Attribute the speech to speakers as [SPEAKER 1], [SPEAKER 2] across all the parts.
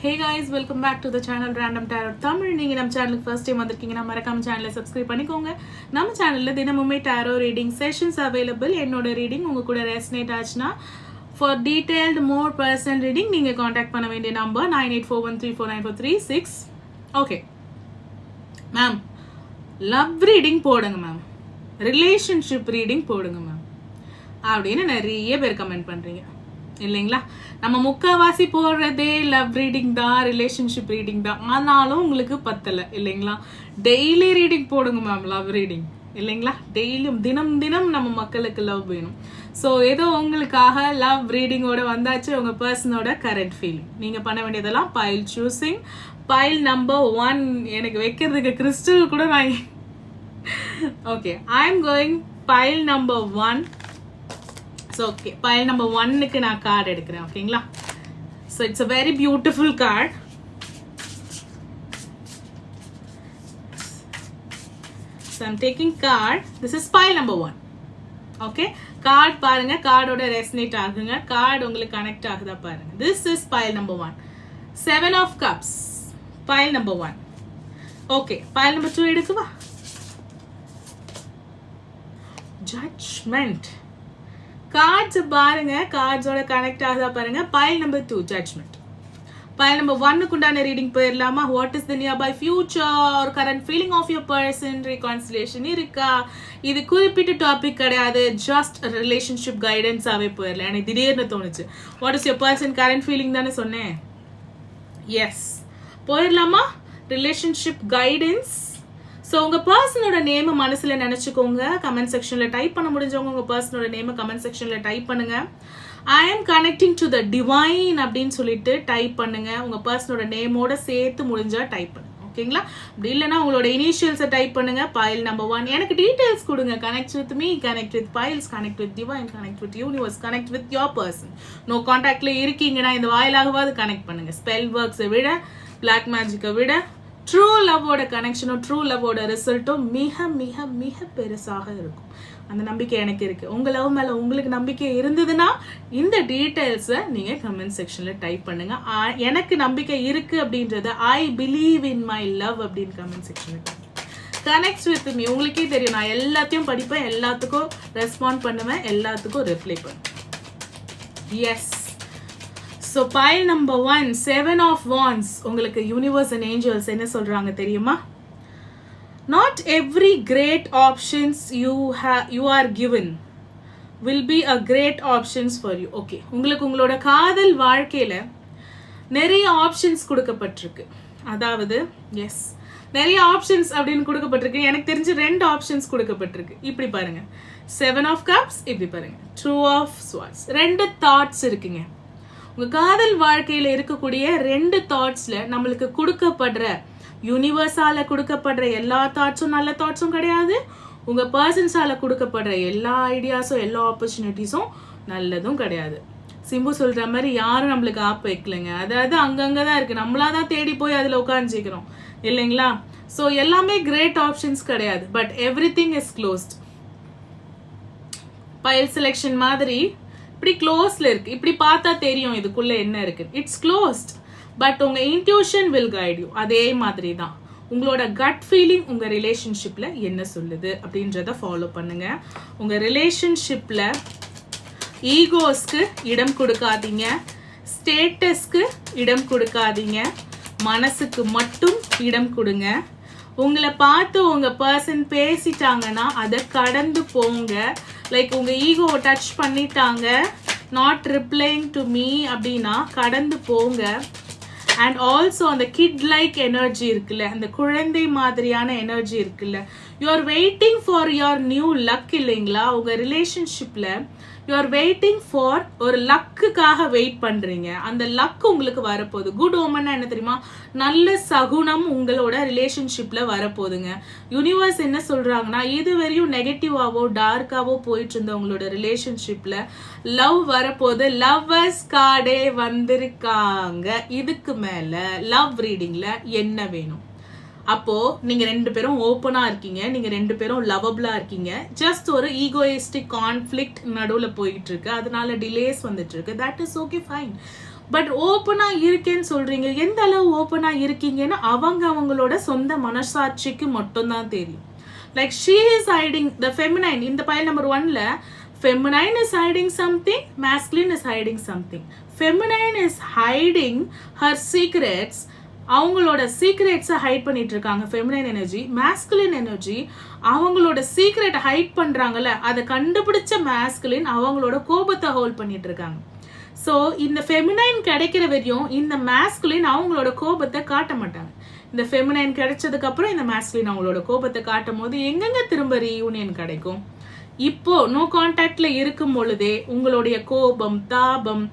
[SPEAKER 1] Hey guys, welcome back to the channel Random Tarot Tamil. நீங்க நம்ம சேனலுக்கு first time வந்திருக்கீங்கன்னா மறக்காம சேனலை சப்ஸ்கிரைப் பண்ணிக்கோங்க. நம்ம சேனல்ல தினமுமே டாரோ ரீடிங் செஷன்ஸ் அவைலபிள். என்னோட ரீடிங் உங்க கூட ரெசனேட் ஆச்சுன்னா for detailed more personal reading நீங்க காண்டாக்ட் பண்ண வேண்டிய number 9841349436. Okay ma'am, love reading போடுங்க மேம், ரிலேஷன்ஷிப் ரீடிங் போடுங்க மேம் அப்படின்னு நிறைய பேர் கமெண்ட் பண்றீங்க இல்லைங்களா? நம்ம முக்கால்வாசி போடுறதே லவ் ரீடிங் தான், ரிலேஷன்ஷிப் ரீடிங் தான். ஆனாலும் உங்களுக்கு பத்தலை இல்லைங்களா? டெய்லி ரீடிங் போடுங்க மேம், லவ் ரீடிங் இல்லைங்களா? டெய்லியும் தினம் தினம் நம்ம மக்களுக்கு லவ் வேணும். ஸோ ஏதோ உங்களுக்காக லவ் ரீடிங்கோட வந்தாச்சு. உங்கள் பர்சனோட கரண்ட் ஃபீலிங் நீங்கள் பண்ண வேண்டியதெல்லாம் பைல் சூஸிங். பைல் நம்பர் 1 எனக்கு வைக்கிறதுக்கு கிறிஸ்டல் கூட நான் okay I am going pile number 1. So okay, pile number 1க்கு நான் கார்டு எடுக்கிறேன். ஓகேங்களா? So it's a very beautiful card. So I'm taking card. This is pile number 1. Okay, card பாருங்க, கார்டோட ரெசனேட் ஆகுங்க. கார்டு உங்களுக்கு கனெக்ட் ஆகுதா பாருங்க. This is pile number 1. 7 of cups, pile number 1. Okay, pile number 2 எடுக்குவா. Judgement. Cards பாருங்க, கார்ட்ஸோட connect ஆகுதா பாருங்க. File number 2 judgement. Pile number 1க்கு உண்டான ரீடிங் போயிடலாமா? What is the nearby future, current feeling of your person, reconciliation இருக்கா? இது குறிப்பிட்ட டாபிக் கிடையாது, ஜஸ்ட் ரிலேஷன்ஷிப் கைடன்ஸாகவே போயிடலாம். எனக்கு திடீர்னு தோணுச்சு what is your person current feeling தானே சொன்னேன். எஸ், போயிடலாமா? Relationship guidance. ஸோ உங்கள் பர்சனோட நேமை மனசில் நினச்சிக்கோங்க. கமெண்ட் செக்ஷனில் டைப் பண்ண முடிஞ்சவங்க உங்கள் பர்சனோட நேமை கமெண்ட் செக்ஷனில் டைப் பண்ணுங்கள். I am connecting to the divine அப்படின்னு சொல்லிட்டு டைப் பண்ணுங்க. உங்கள் பர்சனோட நேமோட சேர்த்து முடிஞ்சால் டைப் பண்ணுங்க. ஓகேங்களா? அப்படி இல்லைன்னா உங்களோட இனிஷியல்ஸை டைப் பண்ணுங்க. பைல் நம்பர் 1 எனக்கு டீட்டெயில்ஸ் கொடுங்க. Connect with me, connect with piles, connect with divine, connect with universe, connect with your person. No கான்டாக்ட்ல இருக்கீங்கன்னா இந்த வாயிலாகவாது கனெக்ட் பண்ணுங்க. ஸ்பெல் ஒர்க்ஸை விட, பிளாக் மேஜிக்கை விட ட்ரூ லவ்வோட கனெக்ஷனும் ட்ரூ லவ்வோட ரிசல்ட்டும் மிக மிக மிக பெருசாக இருக்கும். அந்த நம்பிக்கை எனக்கு இருக்குது. உங்கள் லவ் மேலே உங்களுக்கு நம்பிக்கை இருந்ததுன்னா இந்த டீட்டெயில்ஸை நீங்கள் கமெண்ட் செக்ஷனில் டைப் பண்ணுங்கள். எனக்கு நம்பிக்கை இருக்குது அப்படின்றத I believe in my love அப்படின்னு கமெண்ட் செக்ஷனில் கனெக்ட் வித் மீ. உங்களுக்கே தெரியும், நான் எல்லாத்தையும் படிப்பேன், எல்லாத்துக்கும் ரெஸ்பாண்ட் பண்ணுவேன், எல்லாத்துக்கும் ரிப்ளை பண்ணுவேன். Yes. So pile number 1 7 of wands. உங்களுக்கு யூனிவர்ஸ் அண்ட் ஏஞ்சல்ஸ் என்ன சொல்கிறாங்க தெரியுமா? Not every great options you are given will be a great options for you. Okay, உங்களுக்கு உங்களோட காதல் வாழ்க்கையில நிறைய ஆப்ஷன்ஸ் கொடுக்கப்பட்டிருக்கு. அதாவது எஸ், நிறைய ஆப்ஷன்ஸ் அப்படின்னு கொடுக்கப்பட்டிருக்கு. எனக்கு தெரிஞ்சு 2 ஆப்ஷன்ஸ் கொடுக்கப்பட்டிருக்கு. இப்படி பாருங்க, 7 of cups. இப்படி பாருங்க, 2 of swords. 2 தாட்ஸ் இருக்குங்க. உங்க காதல் வாழ்க்கையில இருக்கக்கூடிய 2 தாட்ஸ்ல நம்மளுக்கு கொடுக்கப்படுற, யூனிவர்ஸால கொடுக்கப்படுற எல்லா தாட்ஸும் நல்ல தாட்ஸும் கிடையாது. உங்க பர்சன்ஸால கொடுக்கப்படுற எல்லா ஐடியாஸும் எல்லா ஆப்பர்ச்சுனிட்டிஸும் நல்லதும் கிடையாது. சிம்பு சொல்ற மாதிரி யாரும் நம்மளுக்கு ஆப் வைக்கலைங்க. அதாவது அங்கங்கதான் இருக்கு, நம்மளாதான் தேடி போய் அதுல உட்காந்துக்கிறோம் இல்லைங்களா? ஸோ எல்லாமே கிரேட் ஆப்ஷன்ஸ் கிடையாது. But every thing is closed. File selection மாதிரி இப்படி க்ளோஸ்ல இருக்கு. இப்படி பார்த்தா தெரியும் இதுக்குள்ள என்ன இருக்கு. It's closed. பட் உங்க இன்ட்யூஷன் வில் கைட் யூ. அதே மாதிரி தான் உங்களோட கட் ஃபீலிங் உங்க ரிலேஷன்ஷிப்ல என்ன சொல்லுது அப்படின்றத ஃபாலோ பண்ணுங்க. உங்க ரிலேஷன்ஷிப்ல ஈகோஸ்க்கு இடம் கொடுக்காதீங்க, ஸ்டேட்டஸ்க்கு இடம் கொடுக்காதீங்க, மனசுக்கு மட்டும் இடம் கொடுங்க. உங்களை பார்த்து உங்க பர்சன் பேசிட்டாங்கன்னா அதை கடந்து போங்க. லைக் உங்க ஈகோவை டச் பண்ணிட்டாங்க, நாட் ரிப்ளைங் டு மீ அப்படின்னா கடந்து போங்க. அண்ட் ஆல்சோ அந்த கிட் லைக் எனர்ஜி இருக்குல்ல, அந்த குழந்தை மாதிரியான எனர்ஜி இருக்குல்ல, you are waiting for your new luck இல்லைங்களா? உங்க ரிலேஷன்ஷிப்ல யூ ஆர் வெயிட்டிங் ஃபார் ஒரு லக்குக்காக வெயிட் பண்றீங்க. அந்த லக் உங்களுக்கு வரப்போகுது. குட் ஓமன்னா என்ன தெரியுமா? நல்ல சகுனம் உங்களோட ரிலேஷன்ஷிப்ல வரப்போகுதுங்க. யூனிவர்ஸ் என்ன சொல்றாங்கன்னா, இது வரையும் நெகட்டிவாவோ டார்க்காவோ போயிட்டு இருந்த உங்களோட ரிலேஷன்ஷிப்ல லவ் வரப்போகுது. லவ்வர்ஸ் கார்டே வந்திருக்காங்க. இதுக்கு மேல லவ் ரீடிங்ல என்ன வேணும்? அப்போ நீங்க 2 பேரும் ஓப்பனா இருக்கீங்க, நீங்க 2 பேரும் லவபிளா இருக்கீங்க. ஜஸ்ட் ஒரு ஈகோயிஸ்டிக் கான்ஃபிளிக்ட் நடுவுல போயிட்டு இருக்கு, அதனால டிலேஸ் வந்துட்டு இருக்கு. That is okay, fine. But ஓப்பனா இருக்கேன்னு சொல்றீங்க. எந்த அளவு ஓப்பனா இருக்கீங்கன்னு அவங்களோட சொந்த மனசாட்சிக்கு மட்டும்தான் தெரியும். Like she is hiding the feminine. இந்த பைல் நம்பர் 1ல feminine is hiding something, masculine is hiding something. Feminine is hiding her secrets. அவங்களோட சீக்ரெட்ஸை ஹைட் பண்ணிட்டு இருக்காங்க ஃபெமினைன் எனர்ஜி. மேஸ்குலின் எனர்ஜி அவங்களோட சீக்ரெட்டை ஹைட் பண்றாங்கல்ல, அதை கண்டுபிடிச்ச மேஸ்குலின் அவங்களோட கோபத்தை ஹோல்ட் பண்ணிட்டு இருக்காங்க. ஸோ இந்த ஃபெமினைன் கிடைக்கிற வரையும் இந்த மேஸ்குலின் அவங்களோட கோபத்தை காட்ட மாட்டாங்க. இந்த ஃபெமினைன் கிடைச்சதுக்கு அப்புறம் இந்த மேஸ்குலின் அவங்களோட கோபத்தை காட்டும் போது எங்கெங்க திரும்ப ரீயூனியன் கிடைக்கும்? இப்போ நோ கான்டாக்ட்ல இருக்கும் பொழுதே உங்களுடைய கோபம் தாபம்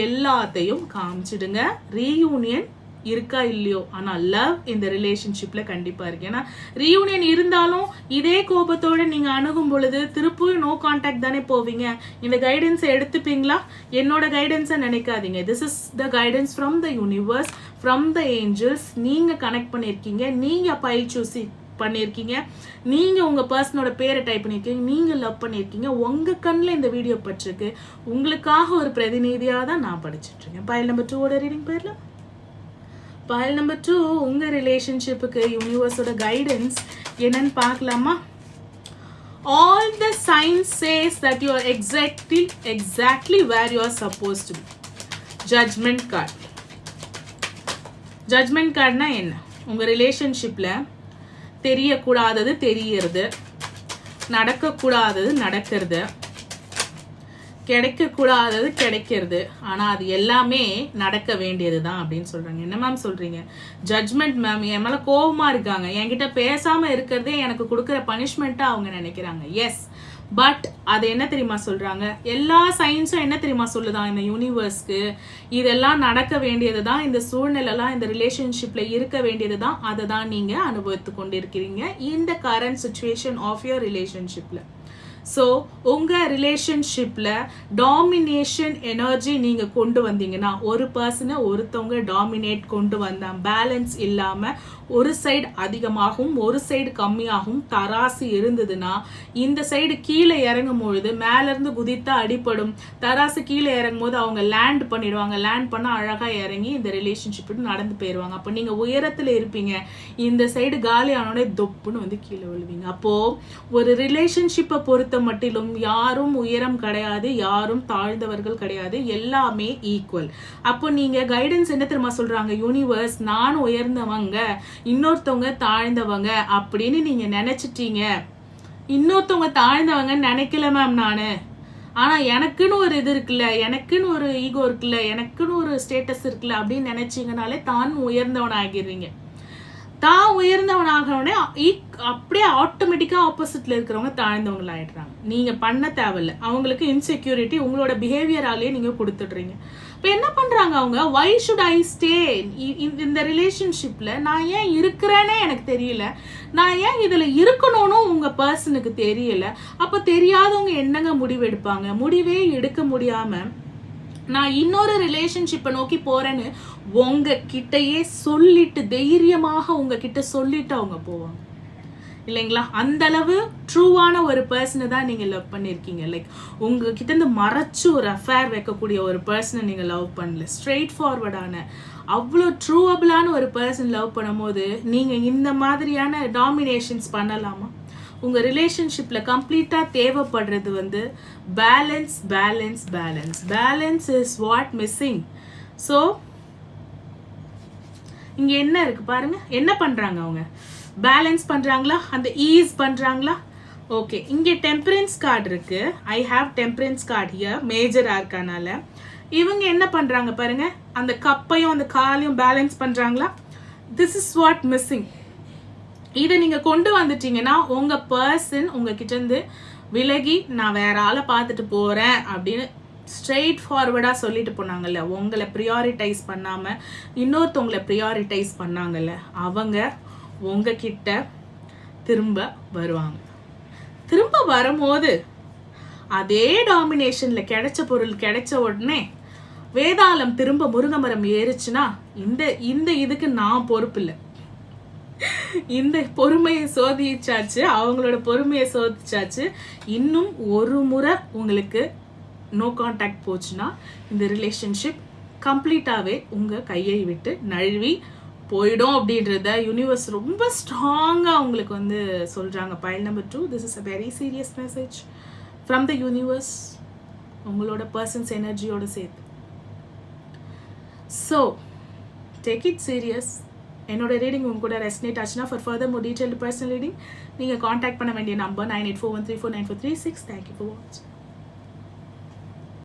[SPEAKER 1] எல்லாத்தையும் காமிச்சிடுங்க. ரீயூனியன் இருக்கா இல்லையோ, ஆனா லவ் இந்த ரிலேஷன்ஷிப்ல கண்டிப்பா இருக்கு. ஏன்னா ரீயூனியன் இருந்தாலும் இதே கோபத்தோட நீங்க அணுகும் பொழுது திருப்பும் நோ கான்டாக்ட் தானே போவீங்க. இந்த கைடன்ஸை எடுத்துப்பீங்களா? என்னோட கைடன்ஸை நினைக்காதீங்க. This is the guidance from the universe, from the Angeles. நீங்க கனெக்ட் பண்ணிருக்கீங்க, நீங்க பைல் சூஸ் பண்ணிருக்கீங்க, நீங்க உங்க பர்சனோட பேரை டைப் பண்ணிருக்கீங்க, நீங்க லவ் பண்ணிருக்கீங்க. உங்க கண்ணில் இந்த வீடியோ பட்டிருக்கு. உங்களுக்காக ஒரு பிரதிநிதியா தான் நான் படிச்சுட்டு இருக்கேன். பைல் நம்பர் 2ஓட ரீடிங் போயிடலாம். பைல் நம்பர் 2 உங்க ரிலேஷன்ஷிப்புக்கு யூனிவர்ஸோட கைடன்ஸ் என்னன்னு பார்க்கலாமா? All the signs says that you are exactly where you are supposed to be. Judgment card. Judgment cardனா என்ன? உங்க ரிலேஷன்ஷிப்ல தெரியக்கூடாதது தெரியறது, நடக்கக்கூடாதது நடக்கிறது, கிடைக்கக்கூடாதது கிடைக்கிறது, ஆனா அது எல்லாமே நடக்க வேண்டியது தான் அப்படின்னு சொல்றாங்க. என்ன மேம் சொல்றீங்க? Judgement ma'am. என் மேல கோபமா இருக்காங்க, என்கிட்ட பேசாம இருக்கிறதே எனக்கு கொடுக்குற பனிஷ்மெண்ட்டா அவங்க நினைக்கிறாங்க. எஸ், பட் அது என்ன தெரியுமா சொல்றாங்க? எல்லா சயின்ஸும் என்ன தெரியுமா சொல்லுதான் இந்த யூனிவர்ஸ்க்கு? இதெல்லாம் நடக்க வேண்டியது தான், இந்த சூழ்நிலைலாம் இந்த ரிலேஷன்ஷிப்ல இருக்க வேண்டியது தான். அதை தான் நீங்க அனுபவித்து கொண்டிருக்கிறீங்க இந்த கரண்ட் சுச்சுவேஷன் ஆஃப் யுவர் ரிலேஷன்ஷிப்ல. ஸோ உங்கள் ரிலேஷன்ஷிப்பில் டாமினேஷன் எனர்ஜி நீங்கள் கொண்டு வந்தீங்கன்னா, ஒரு பர்சனை ஒருத்தவங்க டாமினேட் கொண்டு வந்தால் பேலன்ஸ் இல்லாமல் ஒரு சைடு அதிகமாகவும் ஒரு சைடு கம்மியாகவும் தராசு இருந்ததுன்னா, இந்த சைடு கீழே இறங்கும் பொழுது மேலேருந்து குதித்தா அடிப்படும். தராசு கீழே இறங்கும் போது அவங்க லேண்ட் பண்ணிடுவாங்க. லேண்ட் பண்ணால் அழகாக இறங்கி இந்த ரிலேஷன்ஷிப்புக்கு நடந்து போயிடுவாங்க. அப்போ நீங்கள் உயரத்தில் இருப்பீங்க, இந்த சைடு காலியானோடனே தொப்புன்னு வந்து கீழே விழுவீங்க. அப்போது ஒரு ரிலேஷன்ஷிப்பை பொறுத்த மட்டிலும் யாரும் உயரம் கிடையாது, யாரும் தாழ்ந்தவர்கள் கிடையாது, எல்லாமே ஈக்குவல். அப்போ நீங்க கைடன்ஸ் என்ன தெரியுமா சொல்றாங்க? யூனிவர்ஸ், நான் உயர்ந்தவங்க, இன்னொருத்தவங்க தாழ்ந்தவங்க அப்படின்னு நீங்க நினைச்சிட்டீங்க. இன்னொருத்தவங்க தாழ்ந்தவங்கன்னு நினைக்கல மேம் நானு. ஆனா எனக்குன்னு ஒரு இது இருக்குல்ல, எனக்குன்னு ஒரு ஈகோ இருக்குல்ல, எனக்குன்னு ஒரு ஸ்டேட்டஸ் இருக்குல்ல அப்படின்னு நினைச்சீங்கனாலே தான் உயர்ந்தவன் ஆகிடுறீங்க. தான் உயர்ந்தவனாகவுடனே அப்படியே ஆட்டோமேட்டிக்கா ஆப்போசிட்ல இருக்கிறவங்க தாழ்ந்தவங்க ஆயிடுறாங்க. நீங்க பண்ண தேவையில்லை. அவங்களுக்கு இன்செக்யூரிட்டி உங்களோட பிஹேவியராலேயே நீங்க கொடுத்துடுறீங்க. இப்போ என்ன பண்றாங்க அவங்க? வை ஷுட் ஐ ஸ்டே இந்த ரிலேஷன்ஷிப்ல? நான் ஏன் இருக்கிறேனே எனக்கு தெரியல, நான் ஏன் இதுல இருக்கணும்னு உங்க பர்சனுக்கு தெரியல. அப்ப தெரியாதவங்க என்னங்க முடிவு எடுப்பாங்க? முடிவே எடுக்க முடியாம நான் இன்னொரு ரிலேஷன்ஷிப்பை நோக்கி போறேன்னு உங்க கிட்டயே சொல்லிட்டு, தைரியமாக உங்ககிட்ட சொல்லிட்டு அவங்க போவாங்க இல்லைங்களா? அந்த அளவு ட்ரூவான ஒரு பர்சனை தான் நீங்க லவ் பண்ணிருக்கீங்க. லைக் உங்ககிட்ட இருந்து மறைச்சு ஒரு அஃபேர் வைக்கக்கூடிய ஒரு பர்சனை நீங்க லவ் பண்ணல. ஸ்ட்ரெயிட் ஃபார்வர்டான அவ்வளோ ட்ரூவபிளான ஒரு பர்சன் லவ் பண்ணும்போது நீங்க இந்த மாதிரியான டாமினேஷன்ஸ் பண்ணலாமா? உங்க ரிலேஷன்ஷிப்ல கம்ப்ளீட்டா தேவைப்படுறது வந்து balance, balance, balance. Balance is what missing. So இங்க என்ன இருக்கு பாருங்க. என்ன பண்றாங்க அவங்க? பேலன்ஸ் பண்றாங்களா? அந்த ஈஸ் பண்றாங்களா? ஓகே, இங்க டெம்பரன்ஸ் கார்டு இருக்கு. I have temperance card here, major ஆர்கானால. இவங்க என்ன பண்றாங்க பாருங்க, அந்த கப்பையும் அந்த காலையும் பேலன்ஸ் பண்றாங்களா? This is what missing. இதை நீங்க கொண்டு வந்துட்டீங்கன்னா உங்க பர்சன் உங்ககிட்ட இருந்து விலகி நான் வேற ஆளை பார்த்துட்டு போறேன் அப்படின்னு ஸ்ட்ரெயிட் ஃபார்வர்டா சொல்லிட்டு போனாங்கல்ல, உங்களை ப்ரியாரிட்டைஸ் பண்ணாம இன்னொருத்தவங்களை ப்ரியாரிட்டைஸ் பண்ணாங்கல்ல, அவங்க உங்ககிட்ட திரும்ப வருவாங்க. திரும்ப வரும்போது அதே டாமினேஷன்ல கிடைச்ச பொருள் கிடைச்ச உடனே வேதாளம் திரும்ப முருங்கமரம் ஏறிச்சுன்னா இந்த இதுக்கு நான் பொறுப்பு இல்லை. இந்த பொறுமையை சோதிச்சாச்சு, அவங்களோட பொறுமையை சோதிச்சாச்சு. இன்னும் ஒரு முறை உங்களுக்கு நோ கான்டாக்ட் போச்சுன்னா இந்த ரிலேஷன்ஷிப் கம்ப்ளீட்டாகவே உங்கள் கையை விட்டு நழுவி போயிடும் அப்படின்றத யூனிவர்ஸ் ரொம்ப ஸ்ட்ராங்காக உங்களுக்கு வந்து சொல்கிறாங்க. Pile number 2, this is a very serious message from the universe, உங்களோட பர்சன்ஸ் எனர்ஜியோடு சேர்த்து. So take it serious. என்னோட ரீடிங் உங்க கூட ரெஸ்னேட் ஆச்சுன்னா for further more detailed personal reading நீங்கள் காண்டாக்ட் பண்ண வேண்டிய நம்பர் 9841349436. தேங்க்யூ ஃபார் வாட்சிங்.